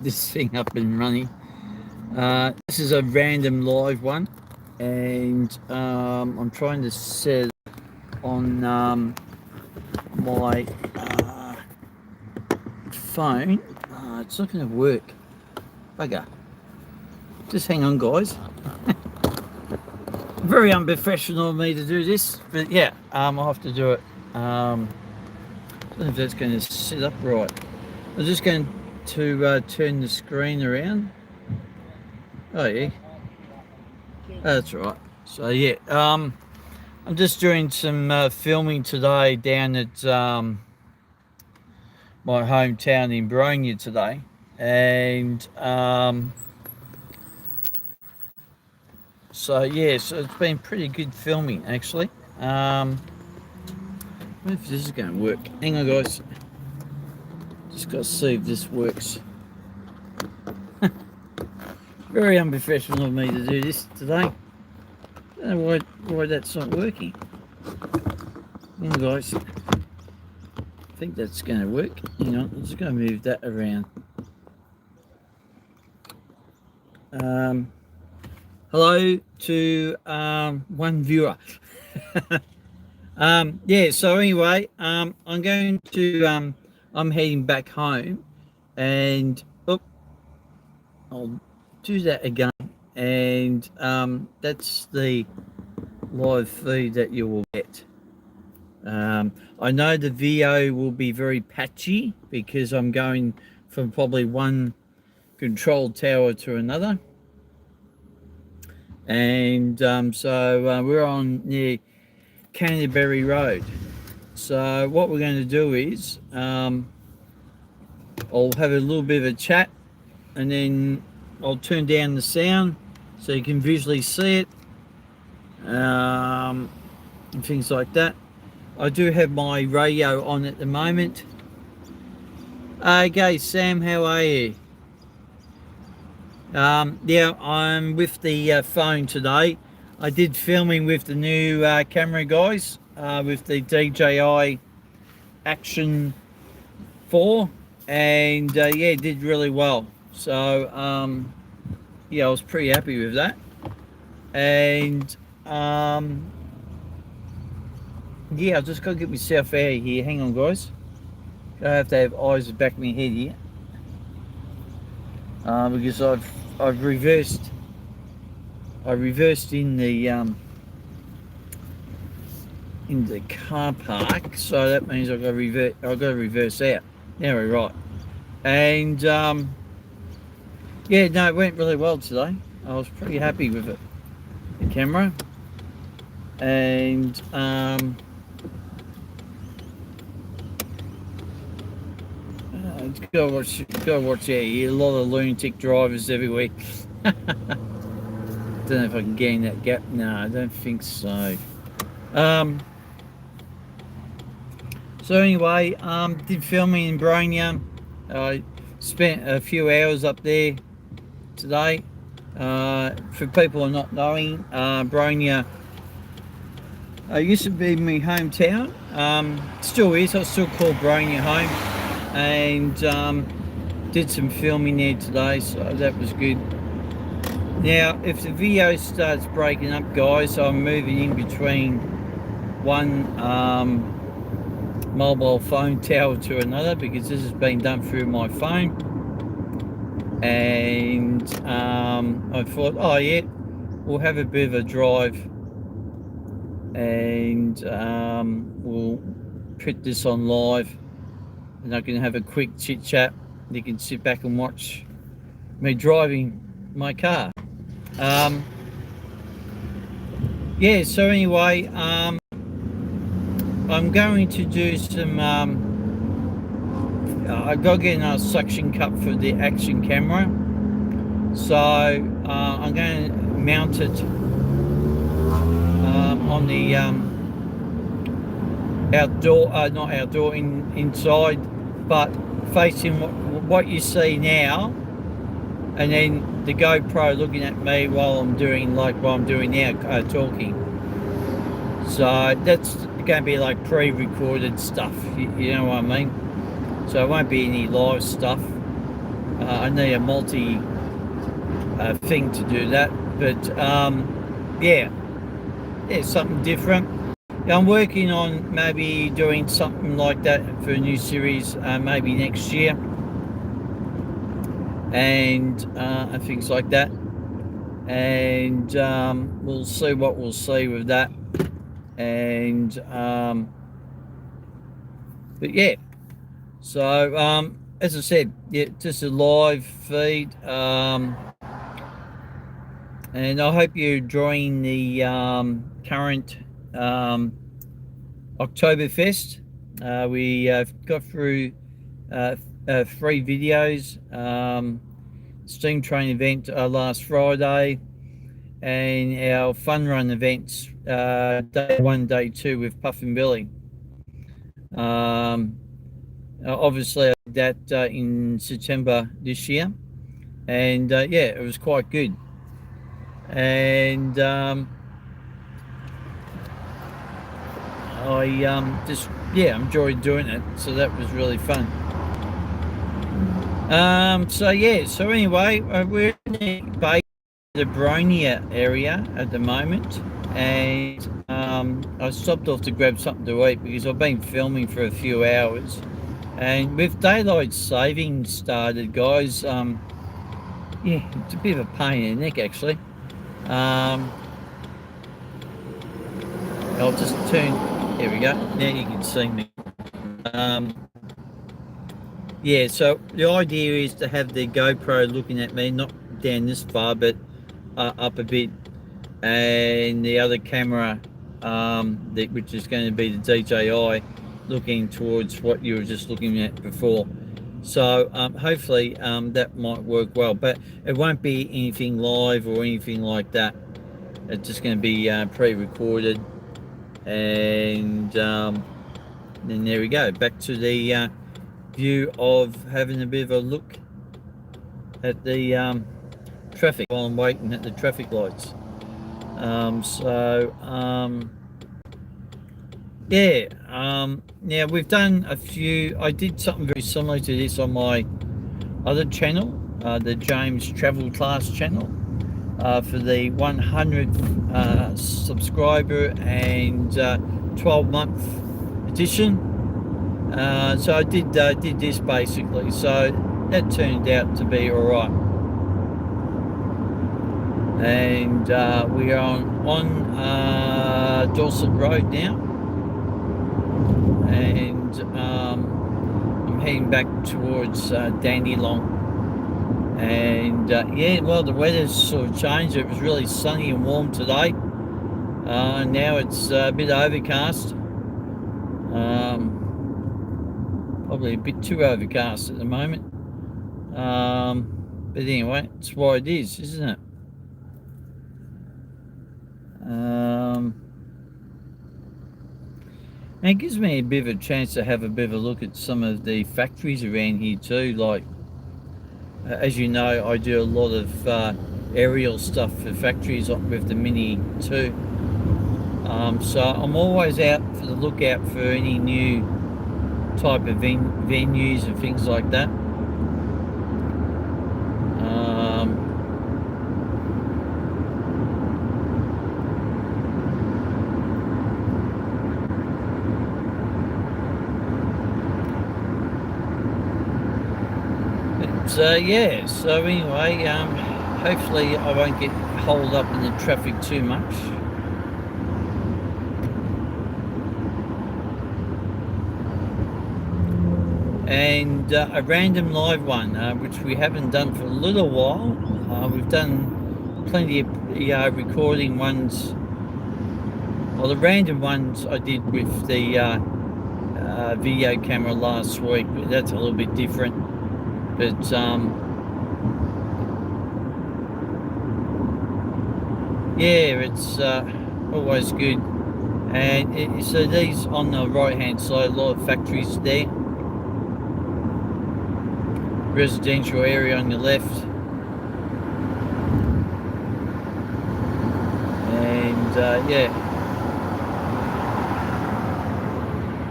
this thing up and running. This is a random live one, and I'm trying to set it on my phone. It's not going to work. Bugger. Just hang on, guys. Very unprofessional of me to do this, but yeah, I'll have to do it. I don't know if that's going to sit up right. I'm just going to turn the screen around. Oh yeah, that's right. So yeah, I'm just doing some filming today down at my hometown in Boronia today, and so yeah, so it's been pretty good filming actually. I don't know if this is going to work. Hang on, guys. Just got to see if this works. Very unprofessional of me to do this today. I don't know why that's not working. Hang on, guys. I think that's going to work. Hang on, I'm just going to move that around. Hello to one viewer. Yeah, so anyway, I'm going to, I'm heading back home, and I'll do that again, and that's the live feed that you will get. I know the video will be very patchy because I'm going from probably one control tower to another, and so we're on near Canterbury Road. So what we're going to do is I'll have a little bit of a chat, and then I'll turn down the sound so you can visually see it, and things like that. I do have my radio on at the moment. Okay, Sam, how are you? Yeah, I'm with the phone today. I did filming with the new camera guys, with the DJI Action 4, and yeah, did really well. So yeah, I was pretty happy with that. And yeah, I've just got to get myself out of here. Hang on, guys. I have to have eyes at the back of my head here, because I've reversed. I reversed in the car park, so that means I've got to revert. I've got to reverse out. Now we're right. And yeah, no, it went really well today. I was pretty happy with it. The camera, and go watch out here. A lot of lunatic drivers everywhere. Don't know if I can gain that gap. No, I don't think so. So anyway, did filming in Boronia. I spent a few hours up there today. For people who are not knowing, Boronia used to be my hometown. Still is. I still call Boronia home, and did some filming there today, so that was good. Now, if the video starts breaking up, guys, I'm moving in between one mobile phone tower to another, because this has been done through my phone. And I thought, oh yeah, we'll have a bit of a drive, and we'll put this on live, and I can have a quick chit chat. You can sit back and watch me driving my car. Yeah, so anyway, I'm going to do some I've got to get another suction cup for the action camera, so I'm going to mount it on the outdoor, not outdoor, inside, but facing what you see now, and then the GoPro looking at me while I'm doing like what I'm doing now, talking. So that's going to be like pre-recorded stuff, you know what I mean? So it won't be any live stuff. I need a multi thing to do that, but yeah, yeah, something different. Yeah, I'm working on maybe doing something like that for a new series, maybe next year, and things like that. And we'll see what we'll see with that. And but yeah, so as I said, yeah, just a live feed. And I hope you're enjoying the current Oktoberfest. We got through uh, 3 videos. Steam Train event last Friday, and our fun run events day 1, day 2 with Puffin Billy. Obviously, I did that in September this year, and yeah, it was quite good. And I just yeah enjoyed doing it, so that was really fun. So yeah, so anyway, we're in the Bronia area at the moment, and I stopped off to grab something to eat because I've been filming for a few hours, and with daylight saving started, guys, yeah, it's a bit of a pain in the neck actually. I'll just turn. There we go. Now you can see me. Yeah, so the idea is to have the GoPro looking at me, not down this far, but up a bit, and the other camera, which is going to be the DJI, looking towards what you were just looking at before. So hopefully that might work well, but it won't be anything live or anything like that. It's just going to be pre-recorded, and then there we go. Back to the view of having a bit of a look at the traffic while I'm waiting at the traffic lights. Yeah, now we've done a few. I did something very similar to this on my other channel, the James Travel Class channel, for the 100th subscriber and 12-month edition. So I did this basically, so that turned out to be all right. And we are on Dorset Road now, and I'm heading back towards Dandenong. And yeah, well, the weather's sort of changed. It was really sunny and warm today. Now it's a bit overcast. Probably a bit too overcast at the moment. But anyway, it's what it is, isn't it? And it gives me a bit of a chance to have a bit of a look at some of the factories around here too. Like, as you know, I do a lot of aerial stuff for factories with the Mini 2. So I'm always out for the lookout for any new type of venues and things like that. Yeah, so anyway, hopefully I won't get holed up in the traffic too much. And a random live one, which we haven't done for a little while. We've done plenty of recording ones. Well, the random ones I did with the video camera last week, but that's a little bit different. But yeah, it's always good. And so these on the right hand side, a lot of factories there. Residential area on your left. And yeah,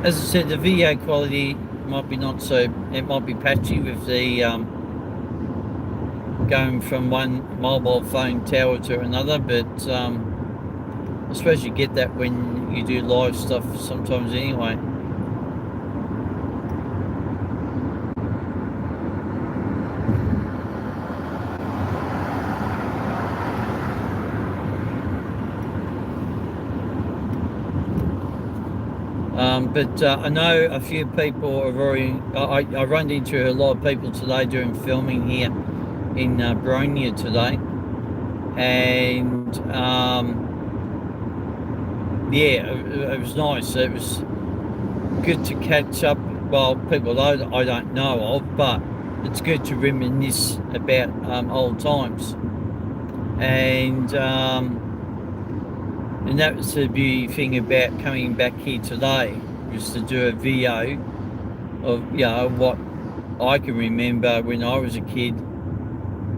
as I said, the video quality might be not so, it might be patchy with the going from one mobile phone tower to another, but I suppose you get that when you do live stuff sometimes anyway. But I know a few people have already. I run into a lot of people today doing filming here in Boronia today, and yeah, it was nice. It was good to catch up. Well, people that I don't know of, but it's good to reminisce about old times, and that was the beauty thing about coming back here today, was to do a video of what I can remember when I was a kid,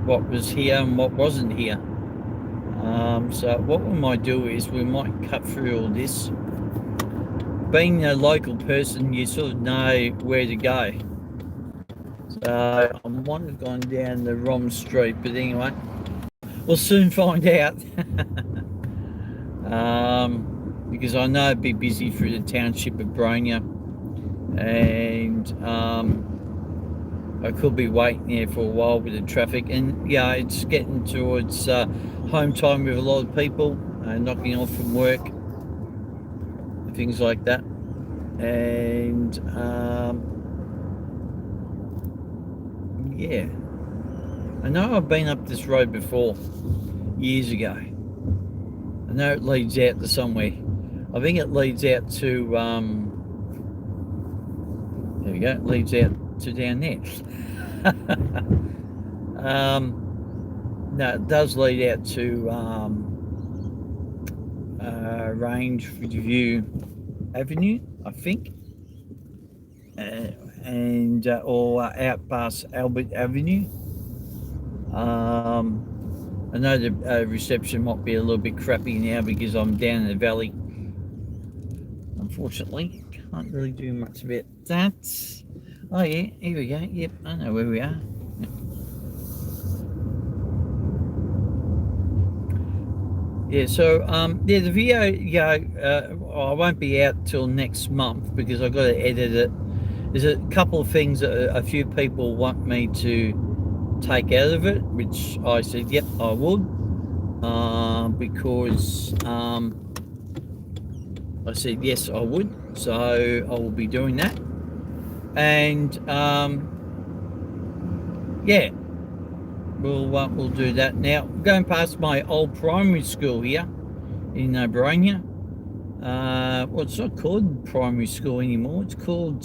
what was here and what wasn't here. So what we might do is we might cut through all this. Being a local person, you sort of know where to go. So I might have gone down the wrong street, but anyway, we'll soon find out. Because I know it'd be busy through the township of Boronia, and I could be waiting there for a while with the traffic, and it's getting towards home time with a lot of people knocking off from work, things like that. And I know I've been up this road before years ago. I know it leads out to somewhere. I think it leads out to there we go, it leads out to down there. No, it does lead out to Rangeview Avenue, I think, and or out past Albert Avenue. I know the reception might be a little bit crappy now because I'm down in the valley. Unfortunately, can't really do much about that. Oh yeah, here we go. Yep, I know where we are. Yeah, so the video, I won't be out till next month because I've got to edit it. There's a couple of things that a few people want me to take out of it, which I said yep, I would, because I said yes, I would, so I will be doing that. And we'll do that. Now, going past my old primary school here in Boronia. Well, it's not called primary school anymore, it's called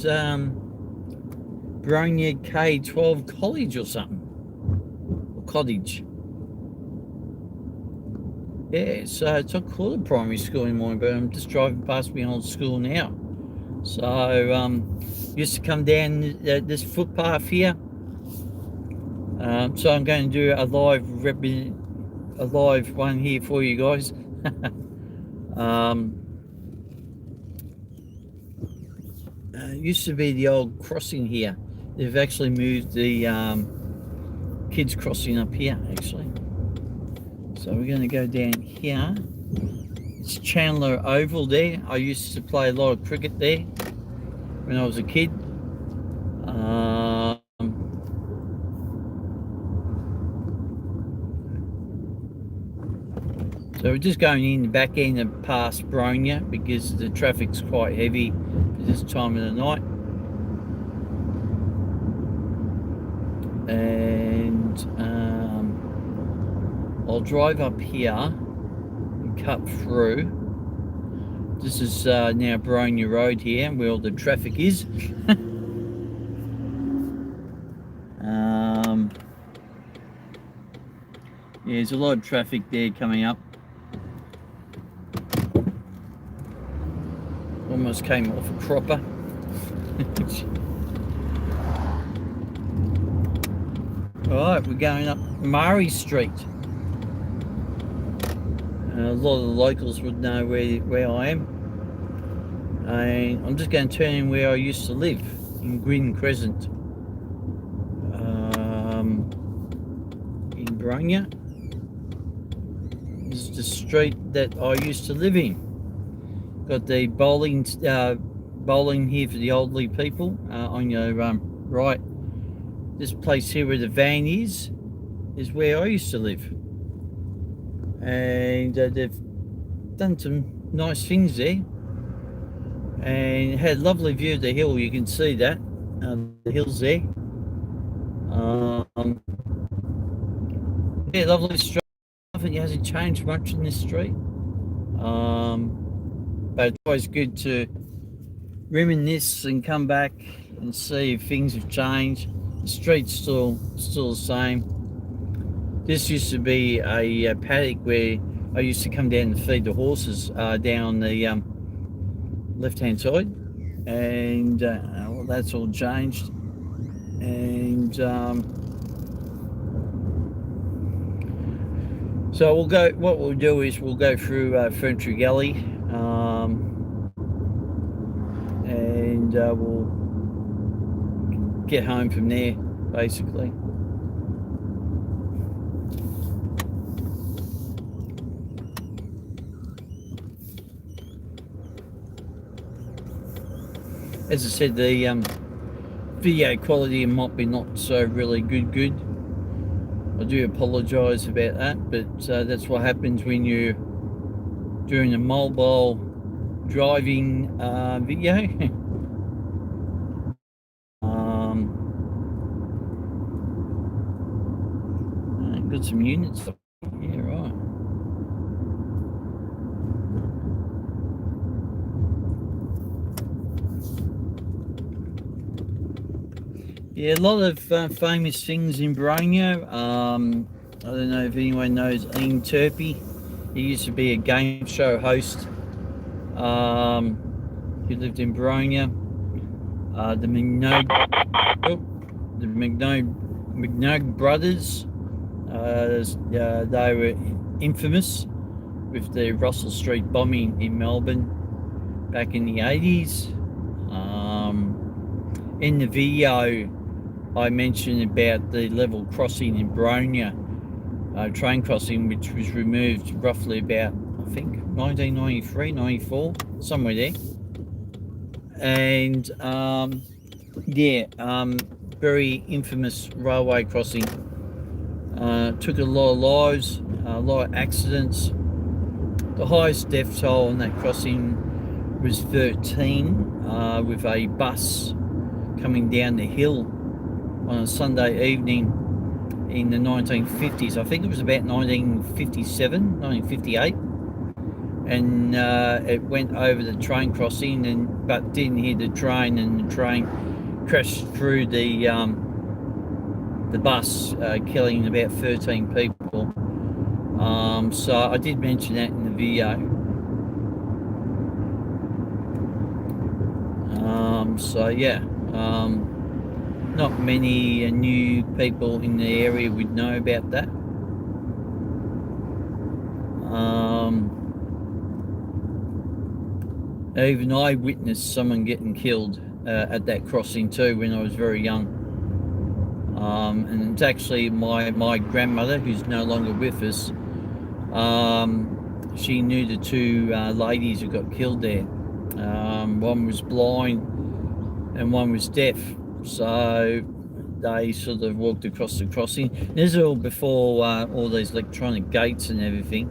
Boronia K-12 College or something. Cottage. Yeah, so it's not called a primary school anymore, but I'm just driving past my old school now. So used to come down this footpath here. So I'm going to do a live one here for you guys. Used to be the old crossing here. They've actually moved the kids crossing up here actually, so we're going to go down here. It's Chandler Oval there. I used to play a lot of cricket there when I was a kid. So we're just going in the back end of past Boronia because the traffic's quite heavy at this time of the night. And I'll drive up here and cut through. This is now Boronia Road here, where all the traffic is. There's a lot of traffic there coming up. Almost came off a cropper. Alright, we're going up Murray Street. A lot of the locals would know where I am. And I'm just going to turn in where I used to live, in Gwyn Crescent. Boronia. This is the street that I used to live in. Got the bowling here for the elderly people on your right. This place here where the van is where I used to live. And they've done some nice things there. And it had a lovely view of the hill, you can see that. The hills there. Yeah, lovely street. Nothing hasn't changed much in this street. But it's always good to reminisce and come back and see if things have changed. The street's still the same. This used to be a paddock where I used to come down and feed the horses down the left-hand side, and well, that's all changed. And so we'll go. What we'll do is we'll go through Ferntree Gully, and we'll get home from there, basically. As I said, the video quality might be not so really good. I do apologise about that, but that's what happens when you're doing a mobile driving video. Got some units up. Yeah, right. Yeah, a lot of famous things in Boronia. I don't know if anyone knows Ian Turpie. He used to be a game show host. He lived in Boronia. The McNogue brothers. They were infamous with the Russell Street bombing in Melbourne back in the 80s. In the video, I mentioned about the level crossing in Boronia, train crossing, which was removed roughly about, I think, 1993, 94, somewhere there. And very infamous railway crossing. Took a lot of lives, a lot of accidents. The highest death toll on that crossing was 13, with a bus coming down the hill on a Sunday evening in the 1950s. I think it was about 1957, 1958. And it went over the train crossing, but didn't hit the train, and the train crashed through the bus, killing about 13 people. So I did mention that in the video. So yeah, not many new people in the area would know about that. Even I witnessed someone getting killed at that crossing too when I was very young. And it's actually my grandmother, who's no longer with us. She knew the two ladies who got killed there. One was blind and one was deaf, so they sort of walked across the crossing. This is all before all these electronic gates and everything.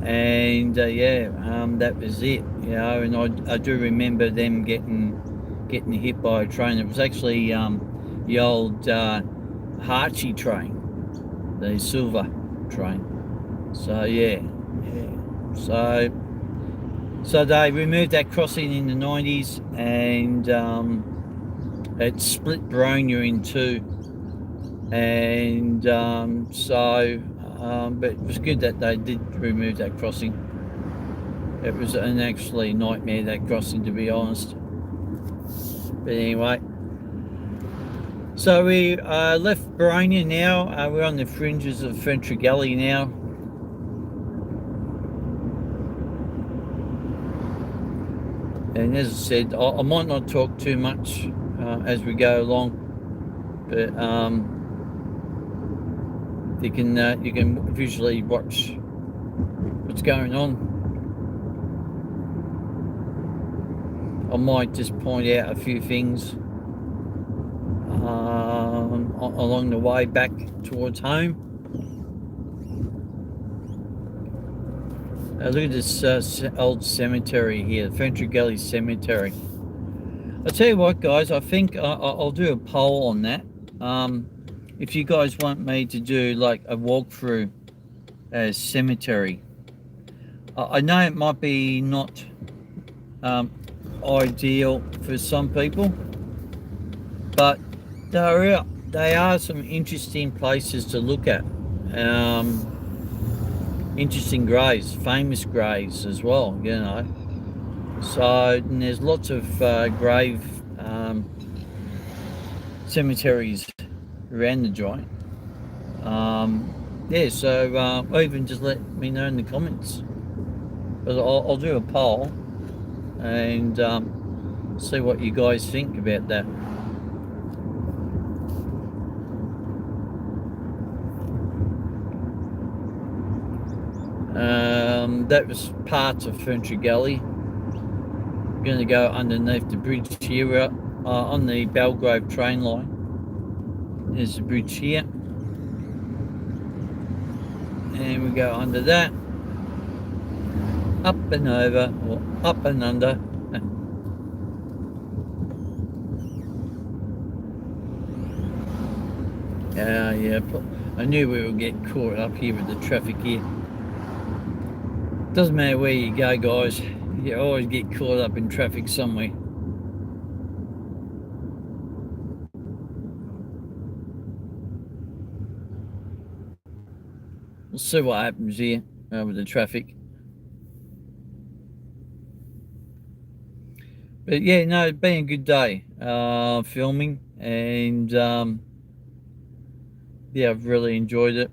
And that was it, you know. And I do remember them getting hit by a train. It was actually the old Harchie train, the silver train. So yeah. So they removed that crossing in the 90s, and it split Boronia in two. And but it was good that they did remove that crossing. It was an actually nightmare, that crossing, to be honest. But anyway, so we left Boronia now. We're on the fringes of Ferntree Gully now. And as I said, I might not talk too much as we go along, but you can visually watch what's going on. I might just point out a few things along the way back towards home. Look at this old cemetery here, Ferntree Gully Cemetery. I'll tell you what, guys, I think I'll do a poll on that. If you guys want me to do like a walkthrough cemetery. I know it might be not ideal for some people, but they are some interesting places to look at. Interesting graves, famous graves as well, you know. So and there's lots of grave cemeteries around the joint. Yeah, so even just let me know in the comments. But I'll do a poll and see what you guys think about that. That was part of Ferntree Gully. I'm going to go underneath the bridge here. We're on the Belgrave train line. There's the bridge here. And we go under that. Up and over, or up and under. Yeah, I knew we would get caught up here with the traffic here. Doesn't matter where you go, guys, you always get caught up in traffic somewhere. We'll see what happens here with the traffic. But yeah, no, it's been a good day filming, and yeah, I've really enjoyed it.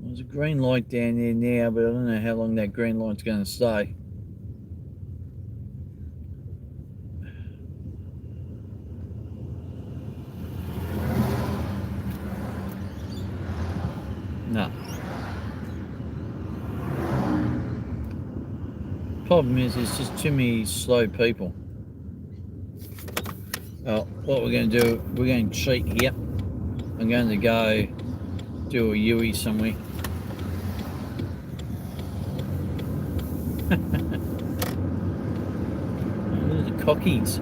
There's a green light down there now, but I don't know how long that green light's going to stay. No. Problem is, there's just too many slow people. Well, what we're going to do, we're going to cheat here. I'm going to go do a Yui somewhere. Look at the cockies.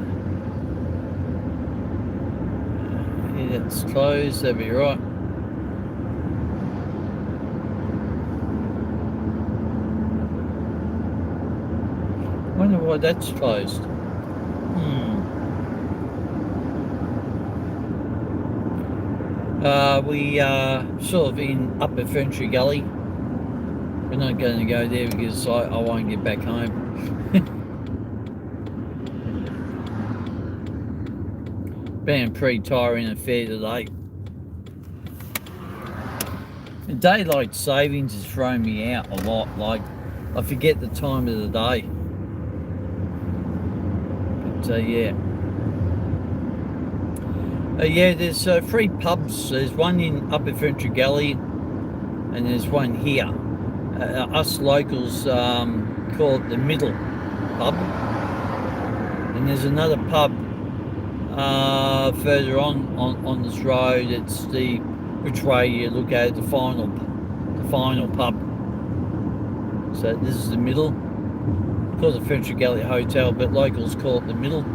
Yeah, that's closed, that'll be right. Wonder why that's closed. We are sort of in Upper Ferntree Gully. We're not going to go there because I won't get back home. Been a pretty tiring affair today. The daylight savings has thrown me out a lot. Like, I forget the time of the day. But yeah. Yeah, there's 3 pubs. There's one in Upper Ferntree Gully, and there's one here. Us locals call it the Middle Pub, and there's another pub further on this road. It's which way you look at it, the final pub. So this is the Middle. It's called the Ferntree Gully Hotel, but locals call it the Middle.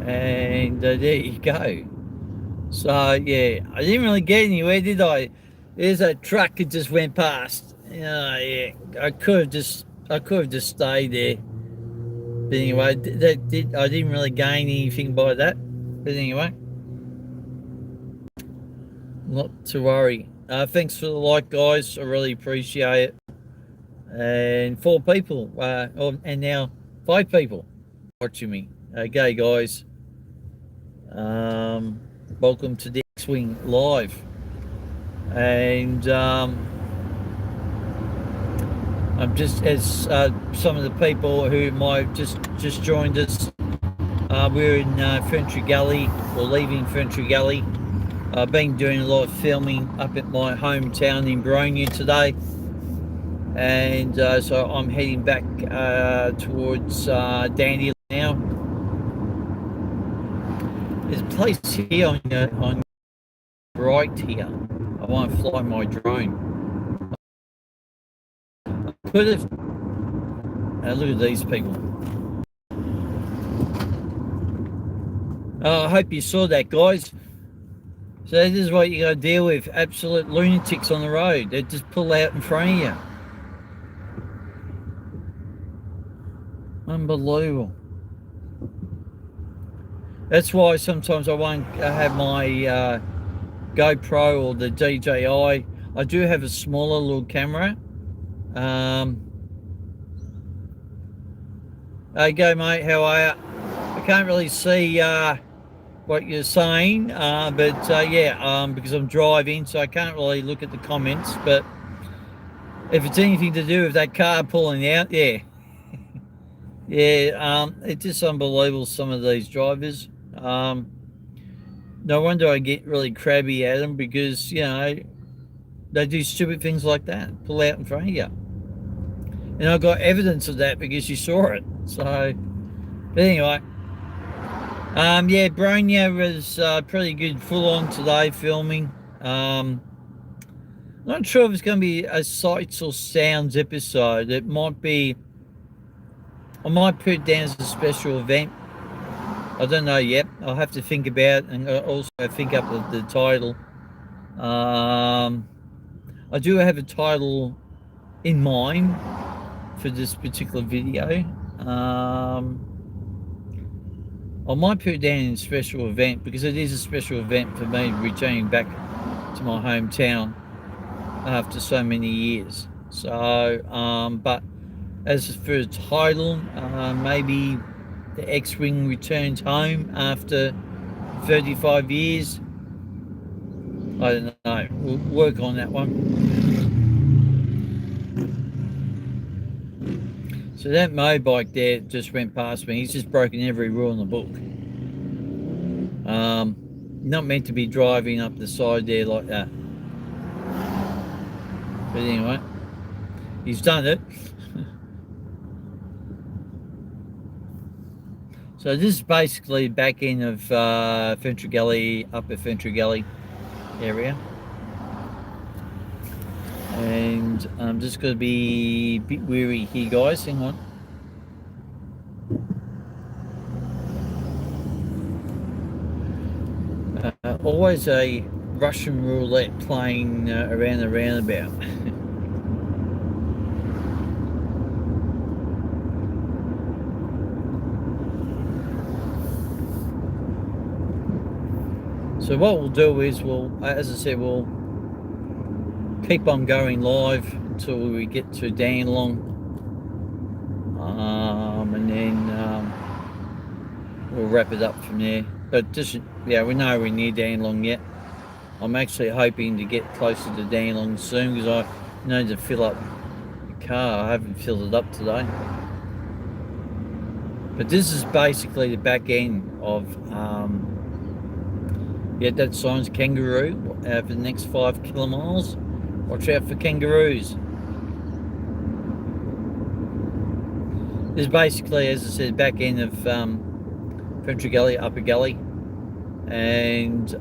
And there you go. So yeah, I didn't really get anywhere, did I? There's a truck that just went past. Yeah, I could have just stayed there. But anyway, I didn't really gain anything by that. But anyway, not to worry. Thanks for the like, guys. I really appreciate it. And 4 people, and now 5 people watching me. Okay, guys. Welcome to the X-Wing Live. And Just as some of the people who might just joined us, we're in Ferntree Gully, or leaving Ferntree Gully. I've been doing a lot of filming up at my hometown in Boronia today, and so I'm heading back towards Dandenong now. There's a place here on right here. I want to fly my drone. Could have. Look at these people. I hope you saw that, guys. So this is what you got to deal with. Absolute lunatics on the road. They just pull out in front of you. Unbelievable. That's why sometimes I won't have my GoPro or the DJI. I do have a smaller little camera. Okay, mate, how are you? I can't really see what you're saying, but yeah, because I'm driving, so I can't really look at the comments. But if it's anything to do with that car pulling out, yeah. Yeah, it's just unbelievable, some of these drivers. No wonder I get really crabby at them, because, you know, they do stupid things like that, pull out in front of you. And I got evidence of that because you saw it. So, but anyway, yeah, Boronia was pretty good, full on today filming. Not sure if it's going to be a sights or sounds episode. It might be, I might put it down as a special event. I don't know yet. I'll have to think about it, and also think up the title. I do have a title in mind for this particular video. I might put it down in a special event, because it is a special event for me returning back to my hometown after so many years. So, but as for the title, maybe the X-Wing returns home after 35 years. I don't know. We'll work on that one. So that motorbike there just went past me. He's just broken every rule in the book. Not meant to be driving up the side there like that. But anyway, he's done it. So this is basically the back end of Ferntree Gully, upper Ferntree Gully area. And I'm just going to be a bit weary here, guys. Hang on. Always a Russian roulette playing around the roundabout. So what we'll do is, as I said, we'll keep on going live until we get to Dandenong, and then we'll wrap it up from there. But just, yeah, we know we're near Dandenong yet. I'm actually hoping to get closer to Dandenong soon, because I need to fill up the car. I haven't filled it up today. But this is basically the back end of yeah, that sign's kangaroo for the next 5 kilomiles. Watch out for kangaroos. This is basically, as I said, back end of Ferntree Gully, Upper Gully. And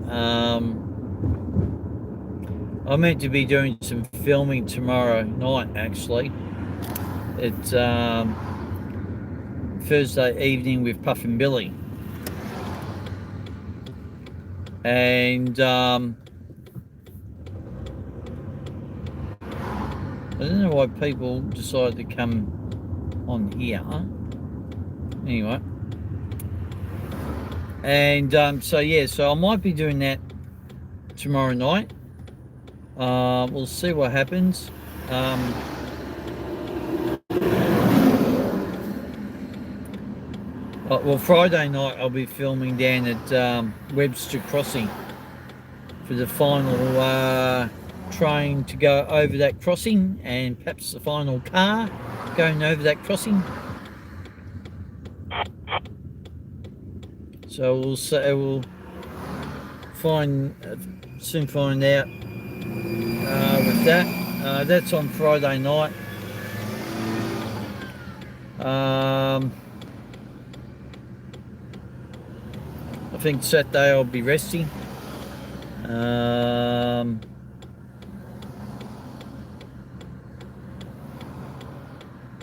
I'm meant to be doing some filming tomorrow night, actually. It's Thursday evening with Puff and Billy. And I don't know why people decide to come on here. Anyway. And so yeah, so I might be doing that tomorrow night. We'll see what happens. Well, Friday night I'll be filming down at Webster Crossing for the final trying to go over that crossing, and perhaps the final car going over that crossing. So we'll soon find out with that. That's on Friday night. I think Saturday I'll be resting.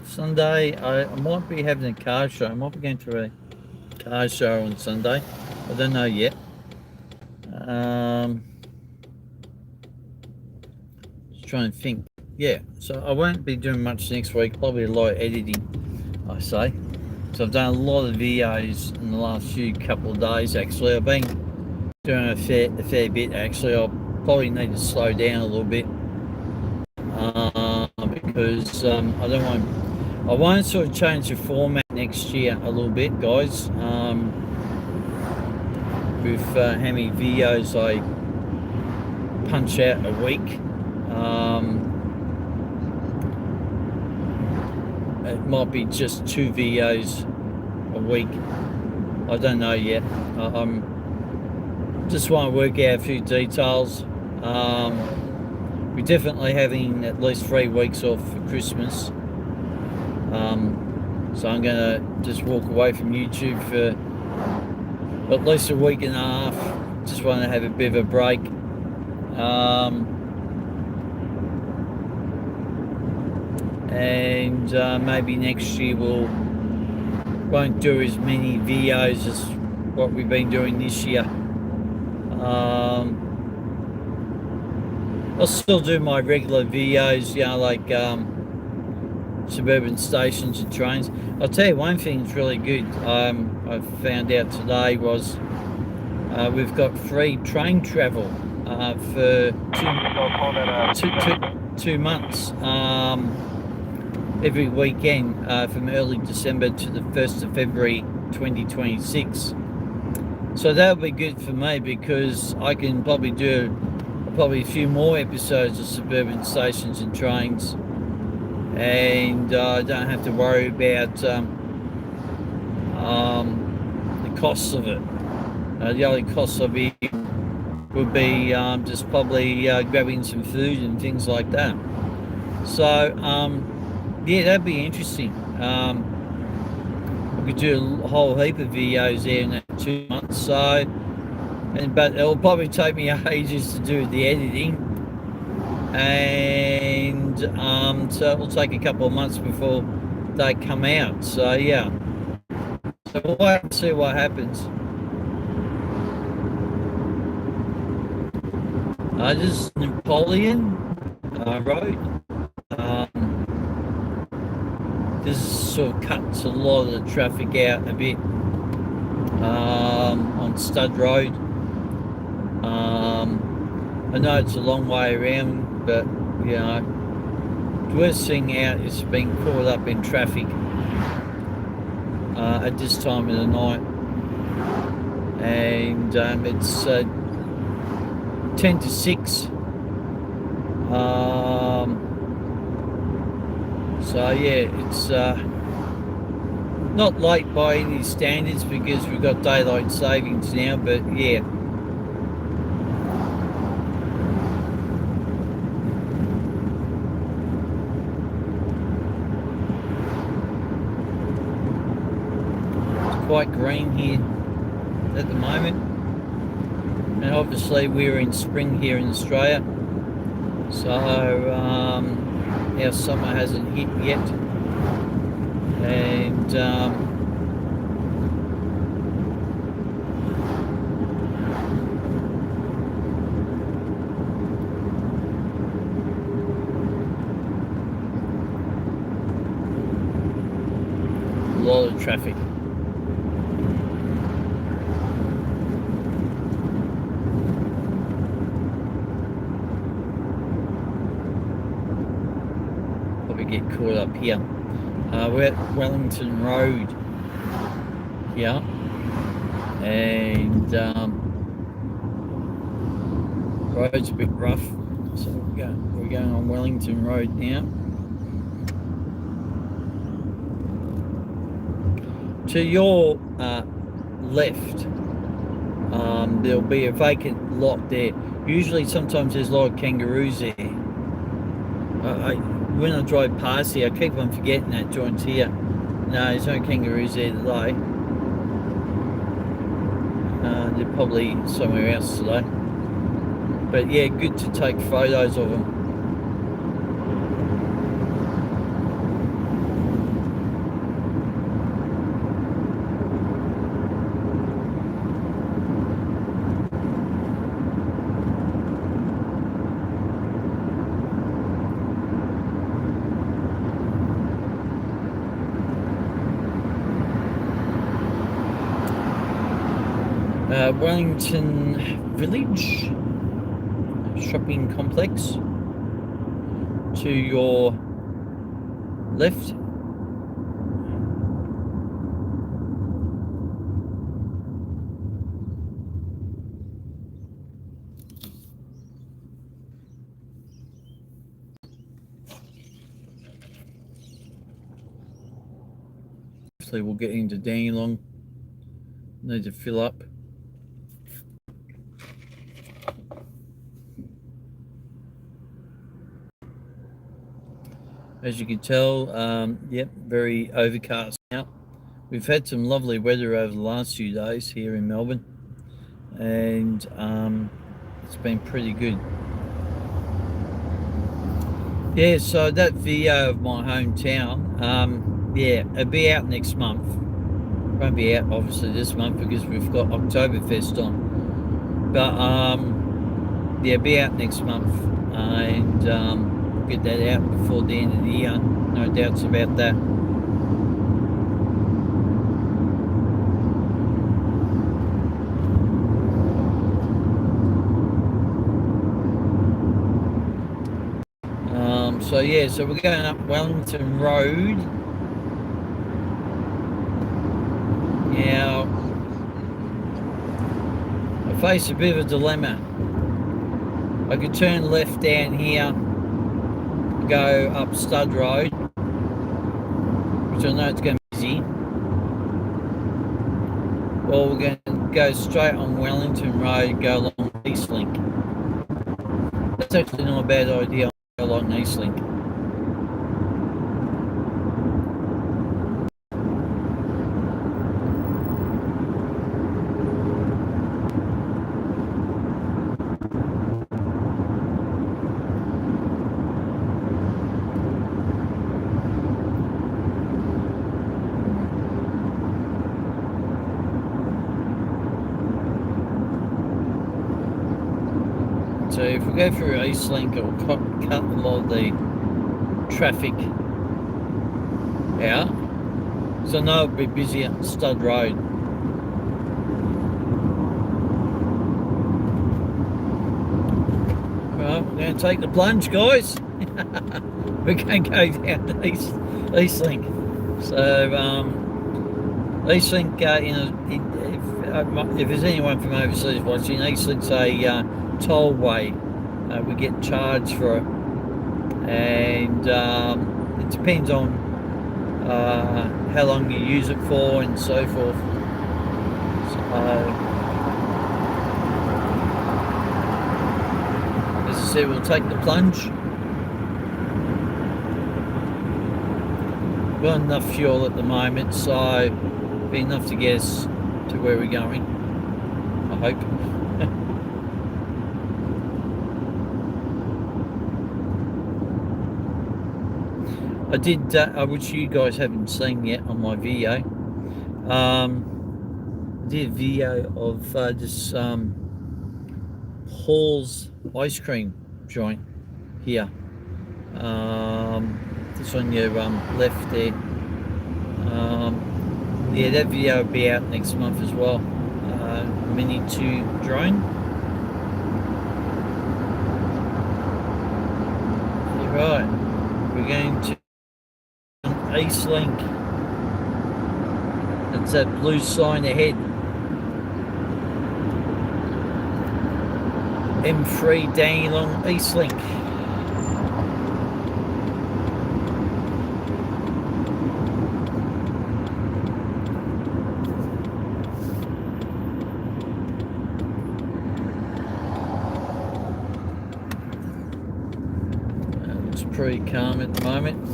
Sunday I might be having a car show. I might be going to a car show on Sunday. I don't know yet. Just trying to think. Yeah, so I won't be doing much next week. Probably a lot of editing, I say. So I've done a lot of videos in the last couple of days. Actually, I've been doing a fair bit. Actually, I'll probably need to slow down a little bit because I won't sort of change the format next year a little bit, guys. With how many videos I punch out a week. It might be just 2 videos a week. I don't know yet. I'm just want to work out a few details. We're definitely having at least 3 weeks off for Christmas. So I'm gonna just walk away from YouTube for at least a week and a half. Just want to have a bit of a break. And maybe next year won't do as many videos as what we've been doing this year. I'll still do my regular videos, you know, like suburban stations and trains. I'll tell you one thing that's really good I found out today was we've got free train travel for 2 months every weekend from early December to the 1st of February 2026. So that'll be good for me because I can probably do a few more episodes of suburban stations and trains, and I don't have to worry about the costs of it. The only costs of it would be just probably grabbing some food and things like that. So yeah, that'd be interesting. We could do a whole heap of videos there in that 2 months. So, but it'll probably take me ages to do the editing, and so it'll take a couple of months before they come out. So yeah, so we'll wait and see what happens. This is Napoleon Road. This sort of cuts a lot of the traffic out a bit on Stud Road. I know it's a long way around, but you know, the worst thing out is being caught up in traffic at this time of the night, and it's 10 to 6. So yeah, it's not late by any standards because we've got daylight savings now, but yeah. It's quite green here at the moment, and obviously we're in spring here in Australia, so our summer hasn't hit yet, and a lot of traffic. Get caught up here. We're at Wellington Road here, and road's a bit rough, so we'll we're going on Wellington Road now. To your left, there'll be a vacant lot there. Usually, sometimes there's a lot of kangaroos there. When I drive past here, I keep on forgetting that joint's here. No, there's no kangaroos there today. They're probably somewhere else today. But yeah, good to take photos of them. Wellington Village shopping complex to your left. Hopefully we'll get into Dandenong. Need to fill up. As you can tell, yep, very overcast now. We've had some lovely weather over the last few days here in Melbourne, and it's been pretty good. Yeah, so that video of my hometown, yeah, it'll be out next month. Won't be out obviously this month because we've got Oktoberfest on, but yeah, it'll be out next month, and get that out before the end of the year, no doubts about that. So yeah, so we're going up Wellington Road now. I face a bit of a dilemma. I could turn left down here, go up Stud Road, which I know it's going to be busy. Or we're going to go straight on Wellington Road and go along Eastlink. That's actually not a bad idea, go along Eastlink. So if we go through Eastlink, it will cut a lot of the traffic out. So I know it'll be busy at Stud Road. Right, we're going to take the plunge, guys. We're going to go down to Eastlink. So Eastlink, if there's anyone from overseas watching, Eastlink's a tollway. We get charged for it, and it depends on how long you use it for and so forth. So, as I said, we'll take the plunge. We've got enough fuel at the moment, so it'll be enough to get us to where we're going, I hope. I did, which you guys haven't seen yet on my video. I did a video of this Paul's ice cream joint here. Just on your left there. Yeah, that video will be out next month as well. Mini 2 drone. Right, we're going to Eastlink. That's that blue sign ahead. M3 Dandenong Eastlink. looks pretty calm at the moment.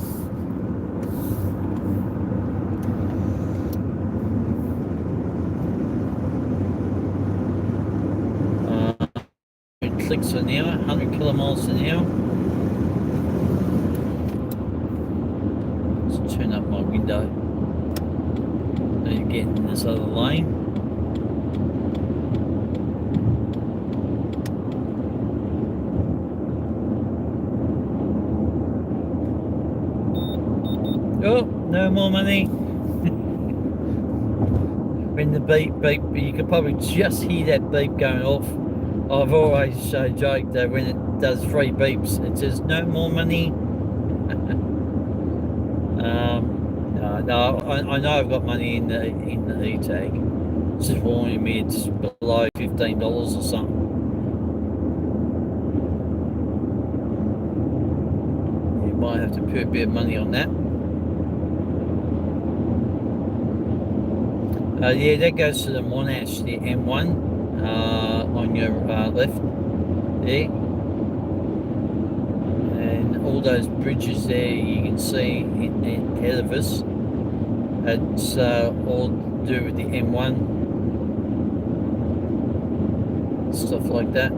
Clicks an hour, 100 kilomiles an hour. Let's turn up my window. Now you get in this other lane. Oh, no more money. When the beep, you could probably just hear that beep going off. I've always joked that when it does 3 beeps, it says no more money. No, I know I've got money in the e-tag. It's just warning me it's below $15 or something. You might have to put a bit of money on that. Yeah, that goes to the Monash, the M1 on your left there. And all those bridges there you can see ahead of us. It's all to do with the M1. Stuff like that.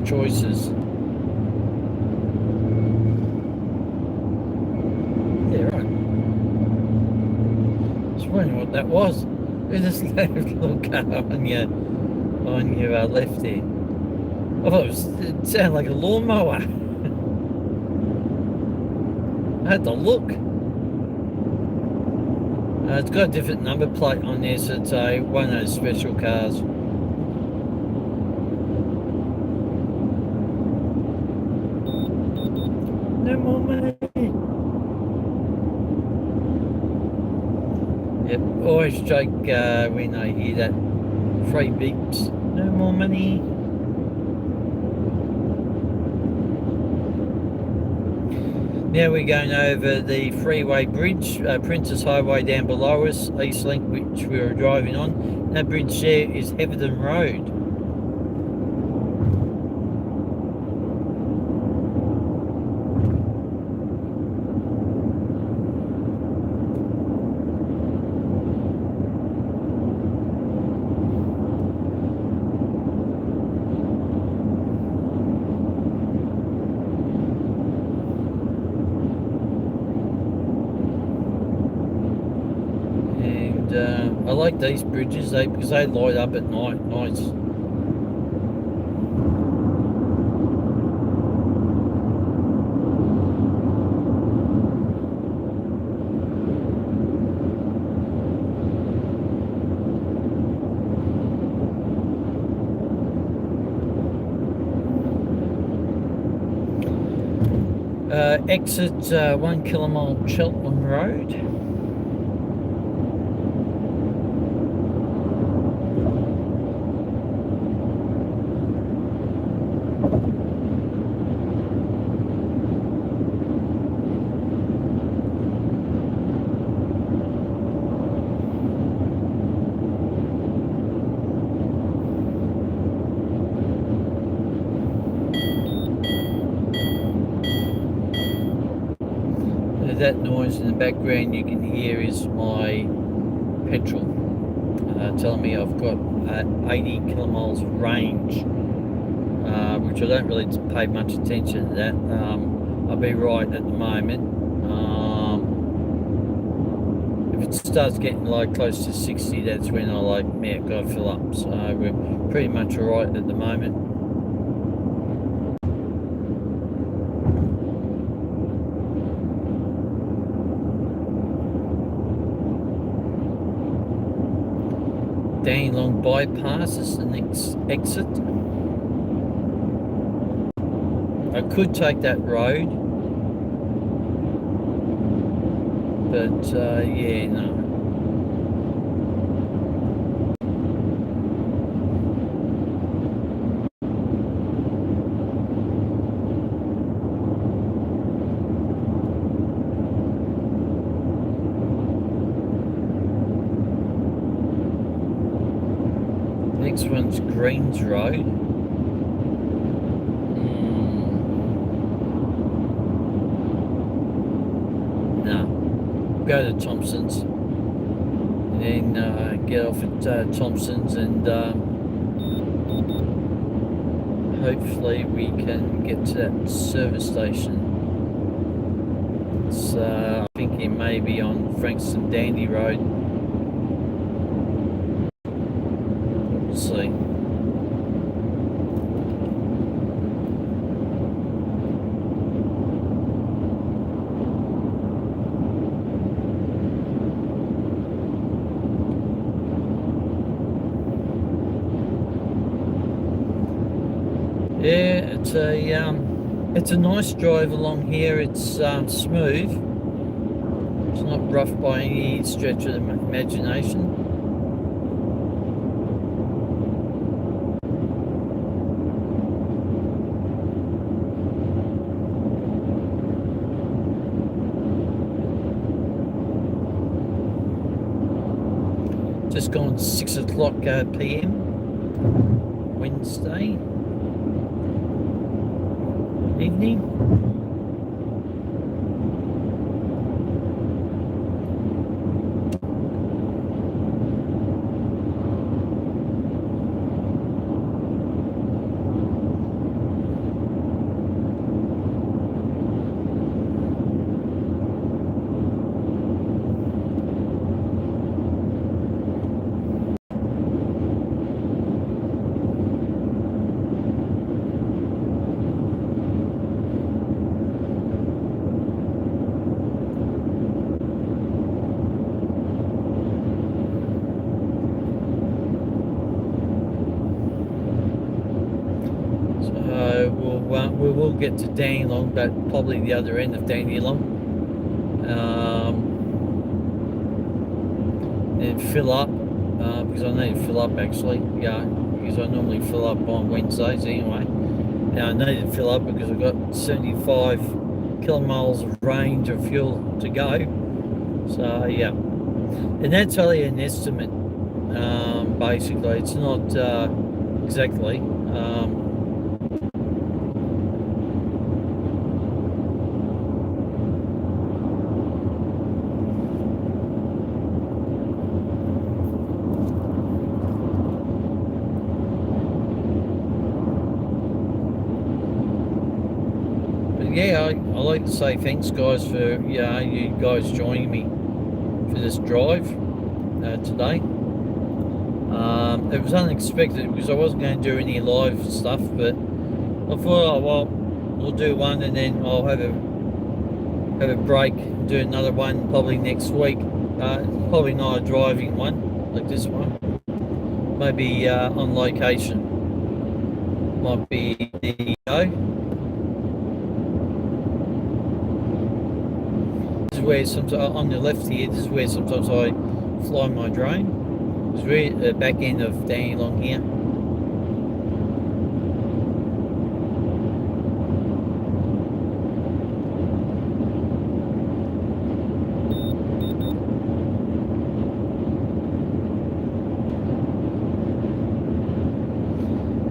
Choices. Yeah, right. I was wondering what that was. There's this little car on your left there. I thought it sounded like a lawnmower. I had to look. It's got a different number plate on there, so it's one of those special cars. No more money. Yep, always joke when I hear that 3 beeps. No more money. Now we're going over the freeway bridge, Princess Highway down below us, Eastlink, which we were driving on. That bridge there is Heatherton Road. I like these bridges because they light up at night. Nice. Exit 1 kilometre Cheltenham Road. That noise in the background you can hear is my petrol telling me I've got 80 kilomiles range, which I don't really pay much attention to that. I'll be right at the moment. If it starts getting like close to 60, that's when I gotta fill up. So we're pretty much alright at the moment. Danny Long bypass is the next exit. I could take that road, but yeah, no. Next one's Greens Road. No. Go to Thompson's and then get off at Thompson's, and hopefully we can get to that service station. It's I think it may be on Frankston Dandy Road. We'll see. Yeah, it's a nice drive along here. It's smooth. It's not rough by any stretch of the imagination. Just gone 6 o'clock p.m. Wednesday evening. We will get to Dandenong, but probably the other end of Dandenong, and fill up because I need to fill up actually. Yeah, because I normally fill up on Wednesdays anyway. Now I need to fill up because I've got 75 kilomiles of range of fuel to go. So yeah, and that's only an estimate. Basically, it's not exactly. Yeah, I like to say thanks, guys, for you guys joining me for this drive today. It was unexpected because I wasn't going to do any live stuff, but I thought, oh well, we'll do one and then I'll have a break, do another one probably next week. Probably not a driving one like this one. Maybe on location. Might be the where sometimes on the left here, this is where sometimes I fly my drone. It's really the back end of Dandenong here.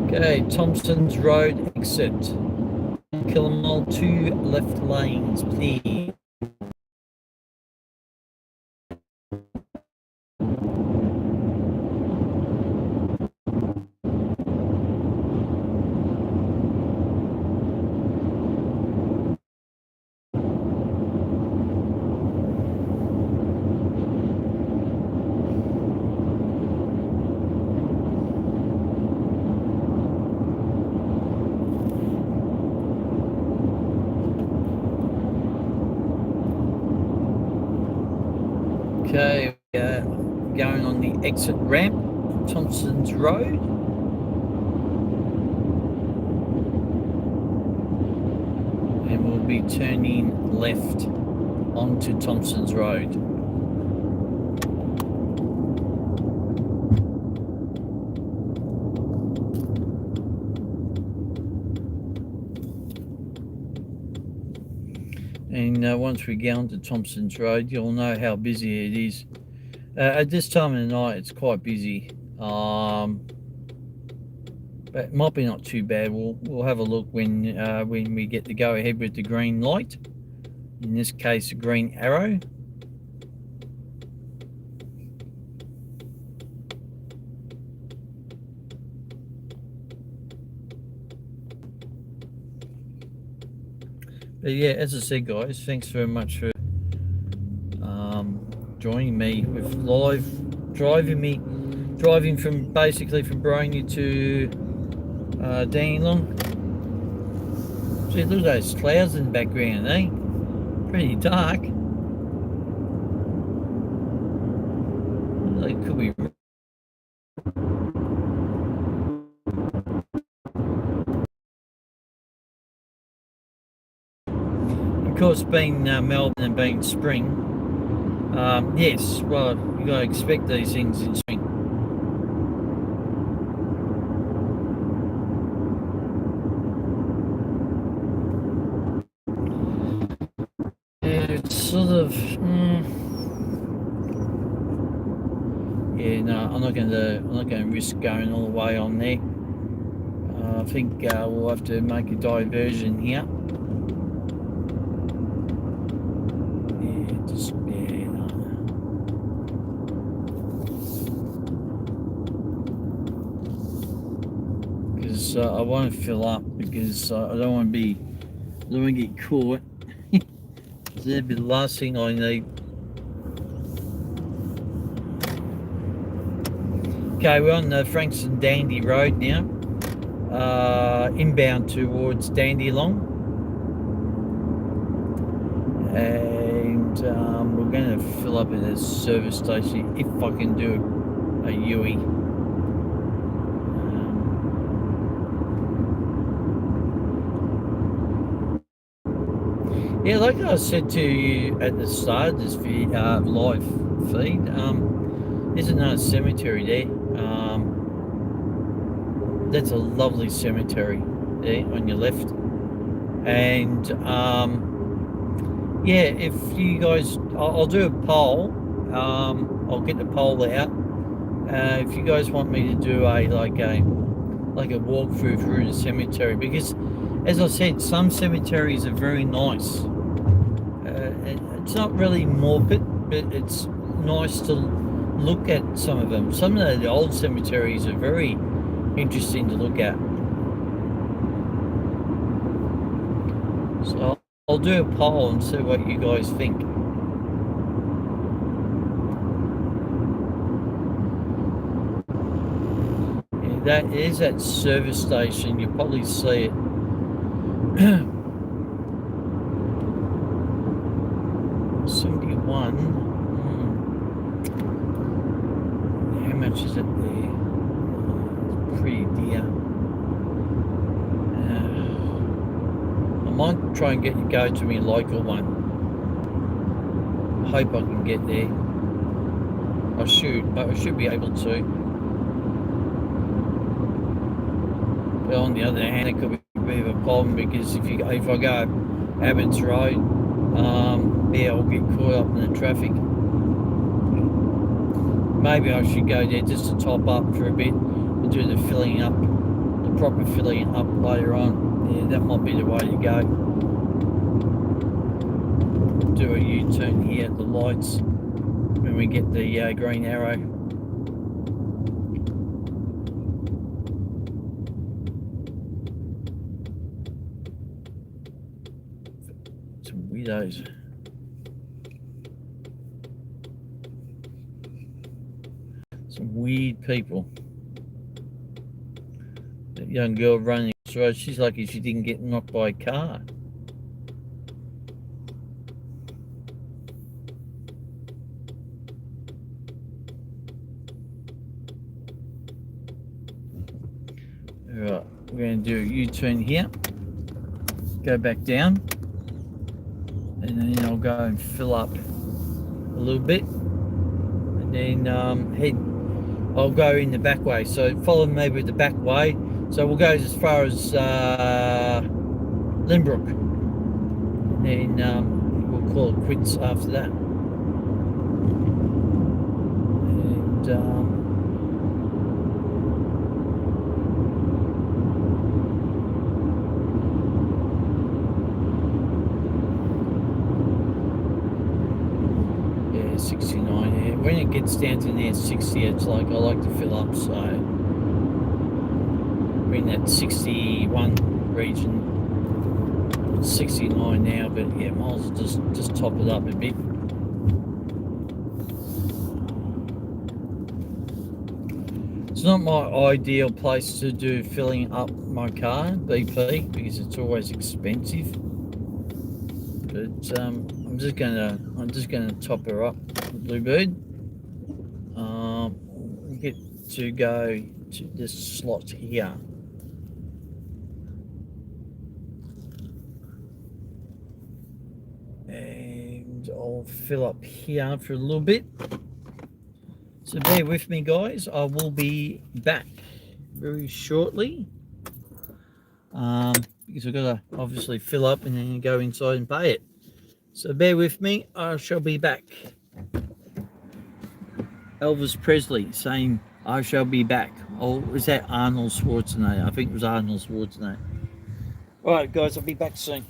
Okay, Thompson's Road exit. Killamall, 2 left lanes, please. Okay, going on the exit ramp. Thompson's Road. And we'll be turning left onto Thompson's Road. And once we get onto Thompson's Road, you'll know how busy it is. At this time of the night, it's quite busy. But it might be not too bad. We'll have a look when we get to go ahead with the green light. In this case, a green arrow. But yeah, as I said, guys, thanks very much for joining me with live driving from basically from Boronia to Dandenong. See, look at those clouds in the background, eh? Pretty dark. Like, could be. Of course, being Melbourne and being spring, yes, well, you got to expect these things in spring. Yeah, it's sort of. Yeah, no, I'm not going to risk going all the way on there. I think we'll have to make a diversion here. Because I want to fill up because I don't want to get caught. That'd be the last thing I need. Okay, we're on the Frankston Dandy Road now, inbound towards Dandenong, and we're going to fill up at a service station if I can do a UE. Yeah, like I said to you at the start of this live feed, there's another cemetery there. That's a lovely cemetery there on your left. And yeah, if you guys, I'll do a poll. I'll get the poll out. If you guys want me to do a walkthrough through the cemetery, because as I said, some cemeteries are very nice. It's not really morbid, but it's nice to look at some of them. Some of the old cemeteries are very interesting to look at. So I'll do a poll and see what you guys think. Yeah, that is that service station. You'll probably see it. 71. How much is it there? Pretty dear. I might try and go to my local one. I hope I can get there. I should be able to. But on the other hand, it could be a bit of a problem because if I go Abbots Road, yeah, I'll get caught up in the traffic. Maybe I should go there just to top up for a bit and do the proper filling up later on. Yeah, that might be the way to go. Do a U-turn here at the lights when we get the green arrow. Some weirdos. Some weird people. That young girl running across the road, she's lucky she didn't get knocked by a car. Right, we're going to do a U-turn here, go back down, and then I'll go and fill up a little bit, and then I'll go in the back way. So follow me with the back way. So we'll go as far as Lynbrook, and then we'll call it quits after that. And yeah, 69. Yeah. When it gets down to near 60, it's like I like to fill up. So we're in that 61 region. 69 now, but yeah, might as well just top it up a bit. It's not my ideal place to do filling up my car, BP, because it's always expensive. But I'm just gonna top her up, Bluebird. Get to go to this slot here. And I'll fill up here for a little bit. So bear with me, guys. I will be back very shortly. Because I've got to obviously fill up and then go inside and pay it. So bear with me. I shall be back. Elvis Presley saying, I shall be back. Oh, was that Arnold Schwarzenegger? I think it was Arnold Schwarzenegger. All right, guys, I'll be back soon.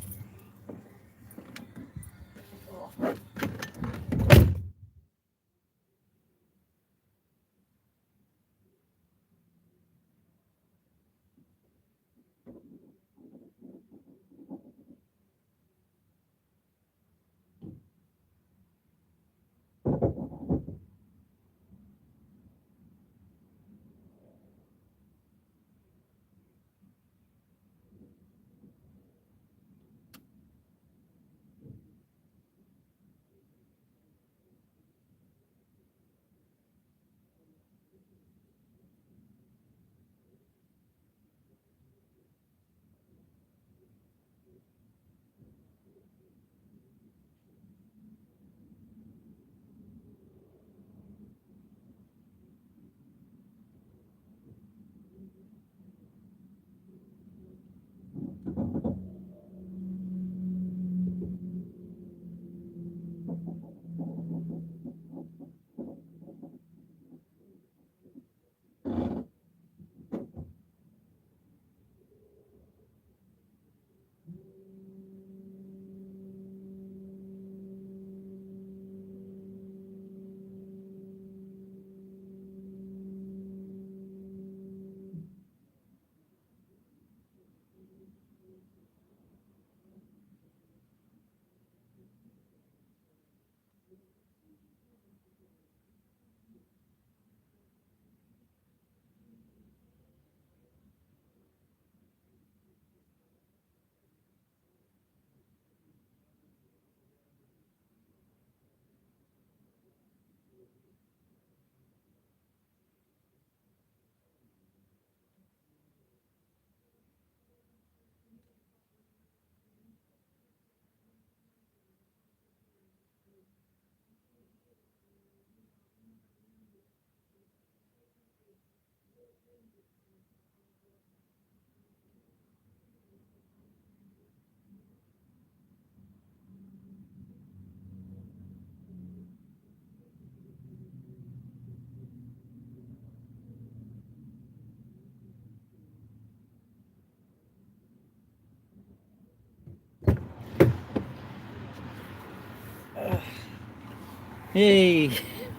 Hey,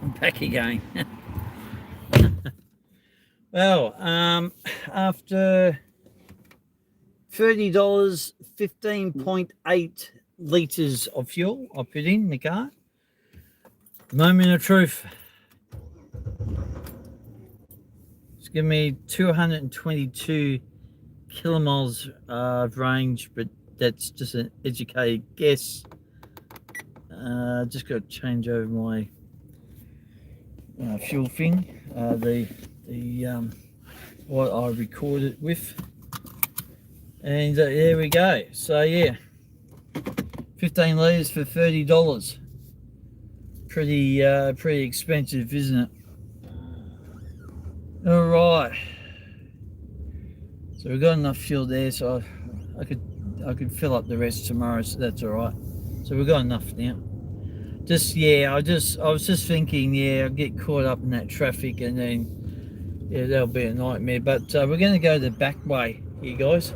I'm back again. Well, after $30, 15.8 litres of fuel I put in the car. Moment of truth. It's given me 222 kilomiles of range, but that's just an educated guess. Just got to change over my fuel thing. what I recorded with. And there we go. So yeah, 15 litres for $30. Pretty expensive, isn't it? All right. So we've got enough fuel there, so I could fill up the rest tomorrow. So that's all right. So we've got enough now. I was just thinking, yeah, I'll get caught up in that traffic, and then yeah, that'll be a nightmare. But we're going to go the back way here, guys.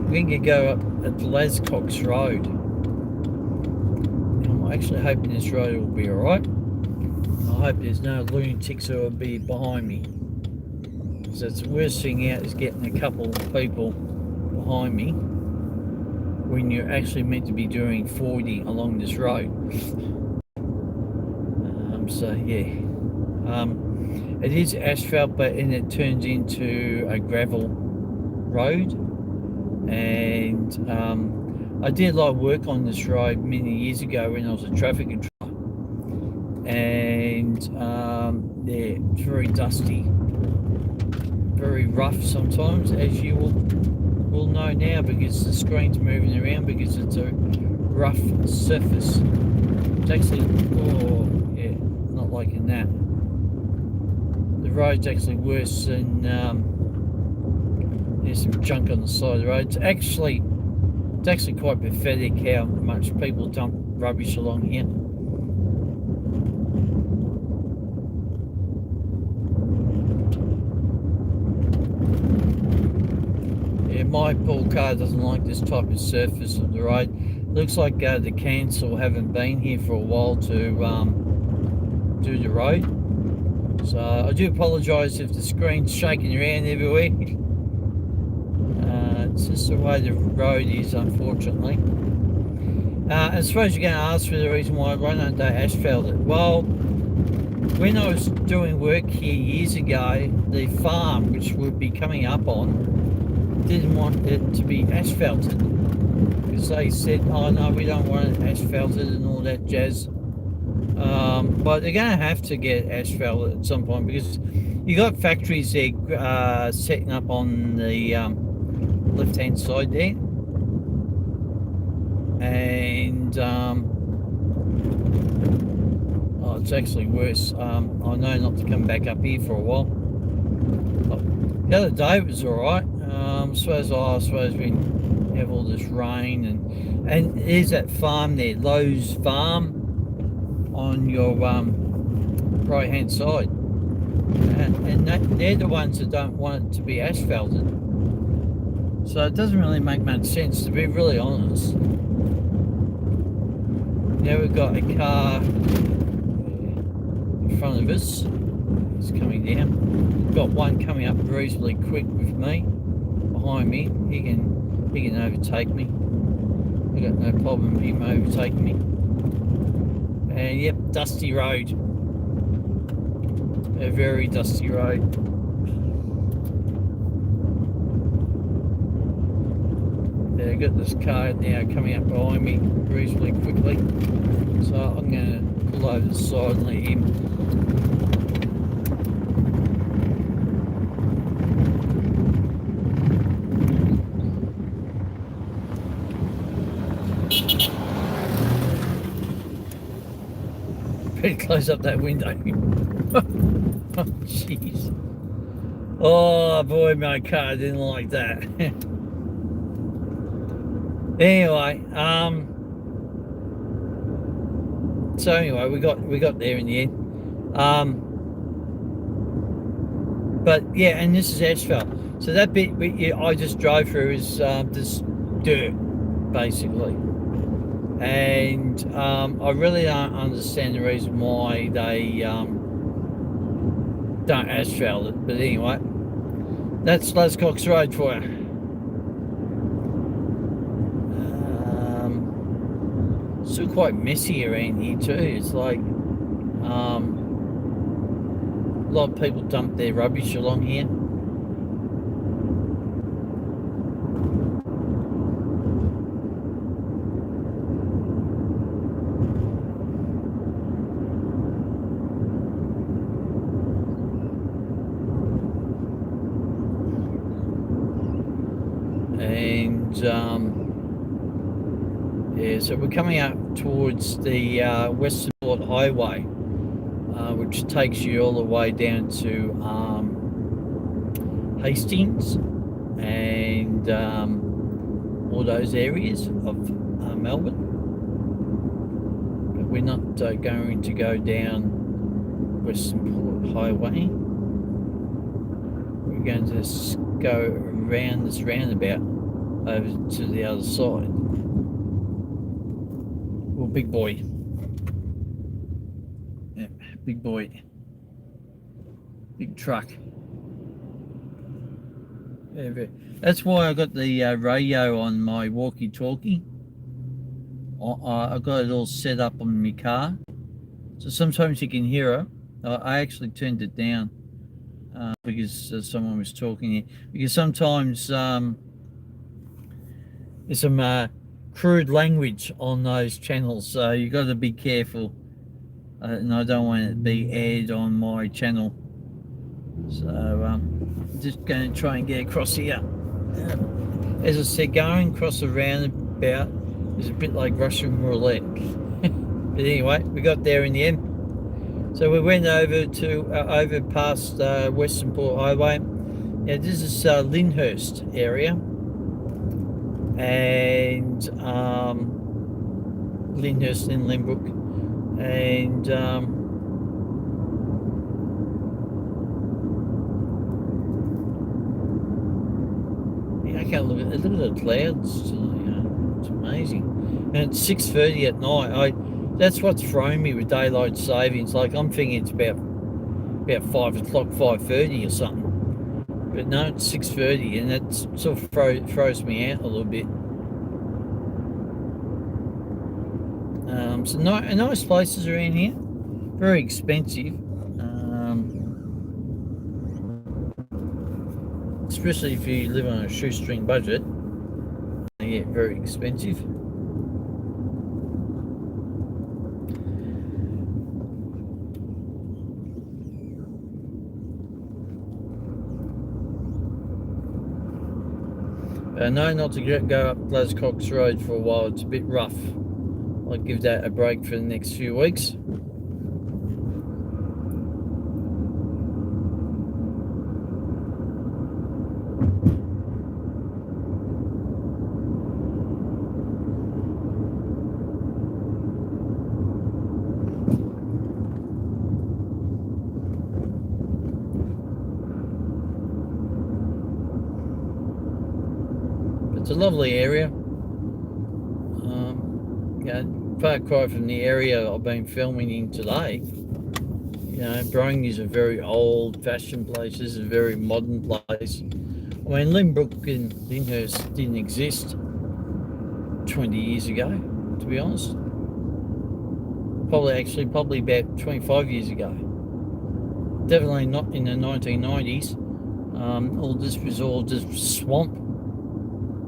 We're going to go up at Lascox Road. I'm actually hoping this road will be all right. I hope there's no lunatics who will be behind me. So it's the worst thing out is getting a couple of people behind me when you're actually meant to be doing 40 along this road. So yeah, it is asphalt, but then it turns into a gravel road. And I did a lot of work on this road many years ago when I was a traffic controller. And yeah, it's very dusty, very rough sometimes, as you will know now, because the screen's moving around, because it's a rough surface. It's actually, oh yeah, not liking that. The road's actually worse than, there's some junk on the side of the road. It's actually quite pathetic how much people dump rubbish along here. Yeah, my poor car doesn't like this type of surface of the road. Looks like the council haven't been here for a while to do the road. So I do apologise if the screen's shaking around everywhere. It's just the way the road is, unfortunately. I suppose you're going to ask for the reason why don't they asphalt it? Well, when I was doing work here years ago, the farm, which we'll be coming up on, didn't want it to be asphalted, because they said, oh no, we don't want it asphalted and all that jazz. But they're going to have to get asphalted at some point, because you got factories there setting up on the left hand side there, and oh, it's actually worse. I know not to come back up here for a while. The other day it was all right. I suppose we have all this rain, and there's that farm there, Lowe's Farm, on your right hand side, and they're the ones that don't want it to be asphalted. So it doesn't really make much sense, to be really honest. Now we've got a car in front of us. It's coming down. Got one coming up reasonably quick with me, behind me. He can overtake me. I got no problem him overtaking me. And yep, dusty road. A very dusty road. Yeah, I've got this car now coming up behind me reasonably quickly, so I'm going to pull over the side and let him. Better close up that window. Oh, jeez. Oh boy, my car didn't like that. Anyway, so anyway, we got there in the end. But yeah, and this is asphalt. So that bit I just drove through is just dirt, basically. And I really don't understand the reason why they don't asphalt it. But anyway, that's Lascox Road for you. Still quite messy around here too. It's like a lot of people dump their rubbish along here. yeah, so we're coming up towards the Western Port Highway, which takes you all the way down to Hastings and all those areas of Melbourne. But we're not going to go down Western Port Highway. We're going to go around this roundabout over to the other side. Well, big boy. Yeah, big boy. Big truck. Yeah, that's why I got the radio on my walkie-talkie. I got it all set up on my car, so sometimes you can hear it. I actually turned it down because someone was talking here. Because sometimes there's some crude language on those channels, so you got to be careful. And I don't want it to be aired on my channel. So I'm just going to try and get across here. As I said, going across the roundabout is a bit like Russian roulette. But anyway, we got there in the end. So we went over past Western Port Highway. Now this is Lyndhurst area, and Lyndhurst in Lynbrook, and yeah, I can't look at the clouds. It's amazing, and it's 6:30 at night. That's what's thrown me with daylight savings. Like I'm thinking it's about 5 o'clock, 5:30 or something. But no, it's 6:30, and that sort of throws me out a little bit. So nice places around here. Very expensive, especially if you live on a shoestring budget. They get very expensive. I know not to go up Glascox Road for a while. It's a bit rough. I'll give that a break for the next few weeks. It's a lovely area. Far cry from the area I've been filming in today. Bronte is a very old-fashioned place. This is a very modern place. I mean, Lynbrook and Lyndhurst didn't exist 20 years ago, to be honest. Probably about 25 years ago. Definitely not in the 1990s. All this was all just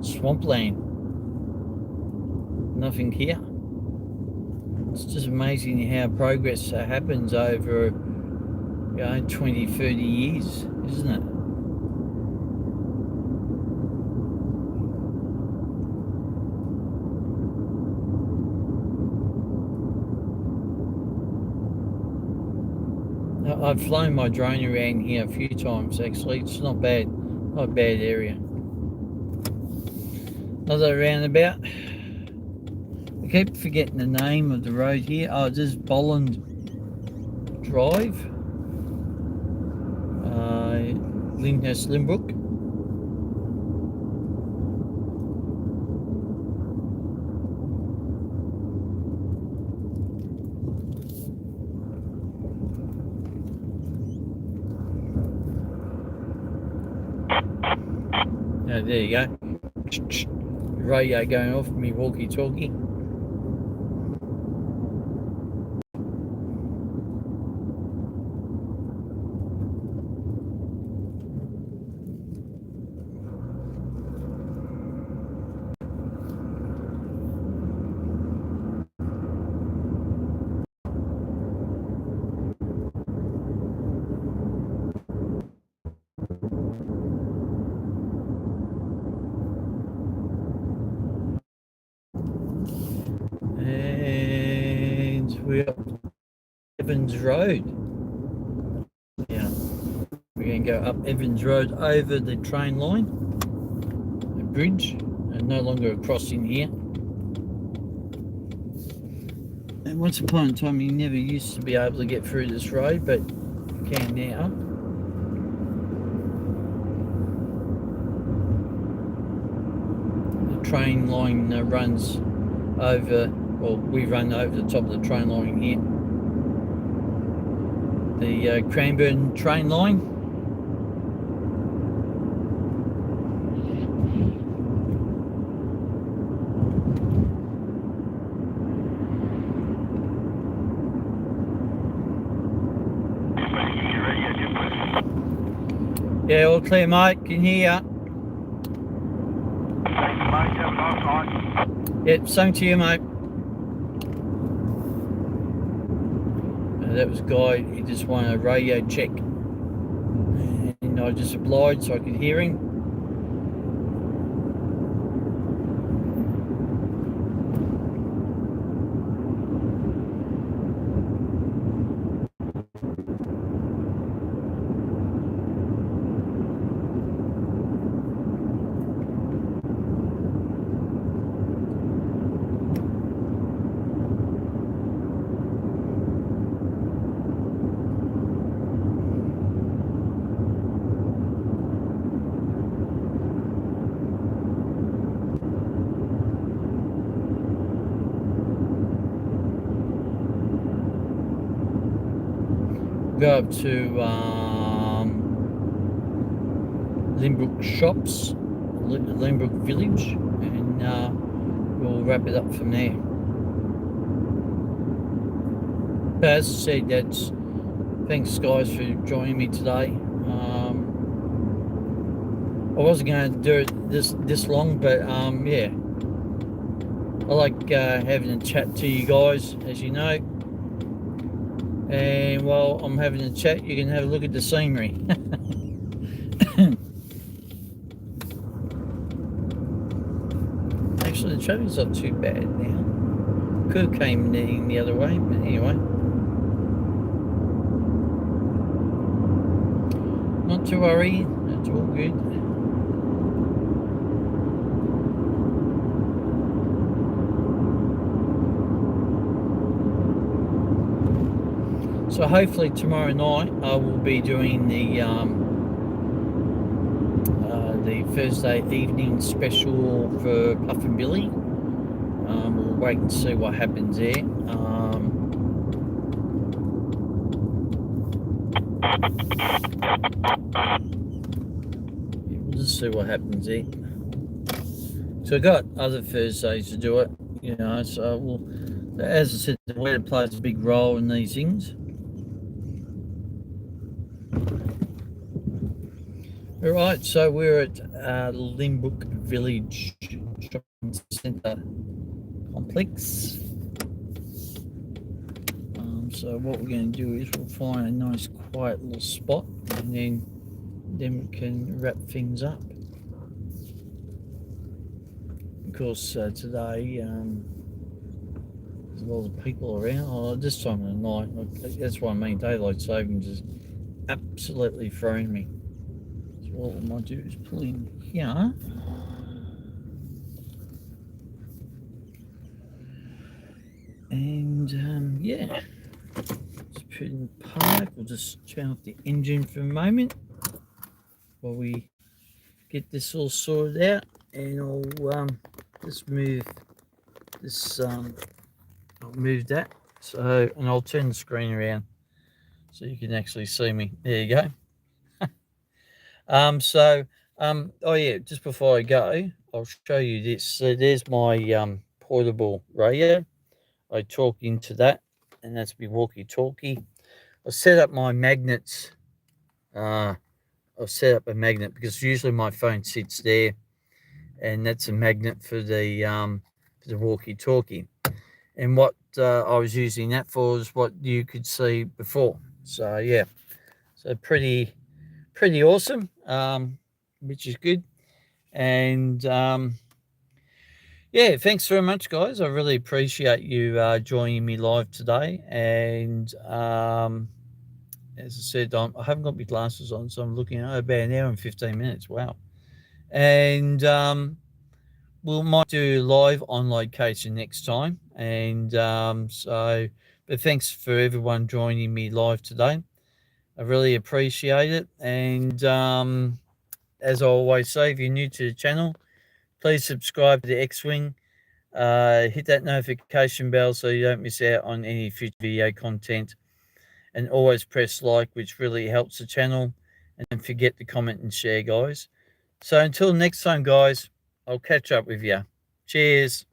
swampland. Nothing here. It's just amazing how progress happens over 20, 30 years, isn't it? I've flown my drone around here a few times actually. It's not bad. Not a bad area. Another roundabout. I keep forgetting the name of the road here. Oh, this is Bolland Drive. Lyndhurst, Lynbrook. Oh, there you go. Radio going off me walkie-talkie. Evans Road. Yeah, we're going to go up Evans Road over the train line, the bridge, and no longer a crossing here. And once upon a time, you never used to be able to get through this road, but you can now. The train line runs over, well, we run over the top of the train line here. The Cranbourne train line. Yeah, all clear, mate. Can hear ya. Thank you, mate. Have a nice night. Yep, same to you, mate. That was a guy, he just wanted a radio check. And I just obliged so I could hear him. Go up to Lynbrook Shops, Lynbrook Village, and we'll wrap it up from there. But as I said, thanks guys for joining me today. I wasn't going to do it this long, but yeah, I like having a chat to you guys, as you know. And while I'm having a chat, you can have a look at the scenery. Actually, the traffic's not too bad now. Could have came in the other way, but anyway. Not to worry, it's all good. So hopefully tomorrow night I will be doing the Thursday evening special for Puff and Billy. We'll wait and see what happens there. We'll just see what happens there. So I got other Thursdays to do it, you know. So we'll, as I said, the weather plays a big role in these things. All right, so we're at Lynbrook Village Shopping Centre Complex. So what we're going to do is we'll find a nice quiet little spot, and then we can wrap things up. Of course, today there's a lot of people around. Oh, this time of the night, that's what I mean. Daylight savings is absolutely thrown me. All I might do is pull in here. And yeah, just put in park. We'll just turn off the engine for a moment while we get this all sorted out. And I'll just move this, I'll move that. So, and I'll turn the screen around so you can actually see me. There you go. Oh yeah, just before I go, I'll show you this. So there's my portable radio. I talk into that, and that's my walkie-talkie. I set up my magnets. I'll set up a magnet because usually my phone sits there, and that's a magnet for the walkie-talkie. And what I was using that for is what you could see before. So yeah, so pretty awesome, which is good. And Yeah, thanks very much, guys. I really appreciate you joining me live today. And as I said, I haven't got my glasses on, so I'm looking at about an hour and 15 minutes. Wow. And we might do live on location next time. And but thanks for everyone joining me live today. I really appreciate it. And as I always say, if you're new to the channel, please subscribe to the X-Wing. Hit that notification bell so you don't miss out on any future video content. And always press like, which really helps the channel. And don't forget to comment and share, guys. So until next time, guys, I'll catch up with you. Cheers.